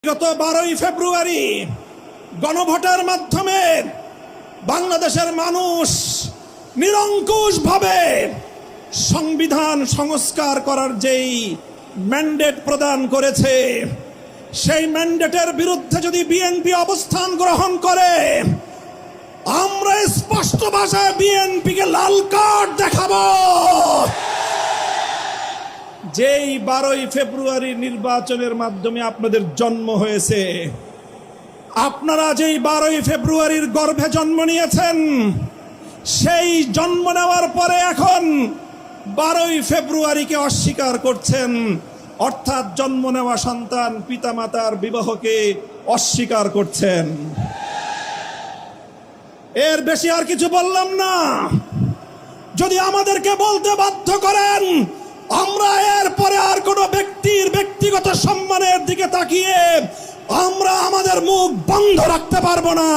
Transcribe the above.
গত 12ই ফেব্রুয়ারি গণভোটের মাধ্যমে বাংলাদেশের মানুষ নিরঙ্কুশভাবে সংবিধান সংস্কার করার যেই ম্যান্ডেট প্রদান করেছে, সেই ম্যান্ডেটের বিরুদ্ধে যদি বিএনপি অবস্থান গ্রহণ করে, আমরা স্পষ্ট ভাষায় বিএনপিকে লাল কার্ড দেখাবো। যেই 12ই ফেব্রুয়ারি নির্বাচনের মাধ্যমে আপনাদের জন্ম হয়েছে, আপনারা যেই 12ই ফেব্রুয়ারির গর্ভে জন্ম নিয়েছেন, সেই জন্ম নেওয়ার পরে এখন 12ই ফেব্রুয়ারিকে অস্বীকার করছেন, অর্থাৎ জন্ম নেওয়া সন্তান পিতামাতার বিবাহকে অস্বীকার করছেন। এর বেশি আর কিছু বললাম না। যদি আমাদেরকে বলতে বাধ্য করেন, আমরা এরপরে আর কোনো ব্যক্তির ব্যক্তিগত সম্মানের দিকে তাকিয়ে আমরা আমাদের মুখ বন্ধ রাখতে পারবো না।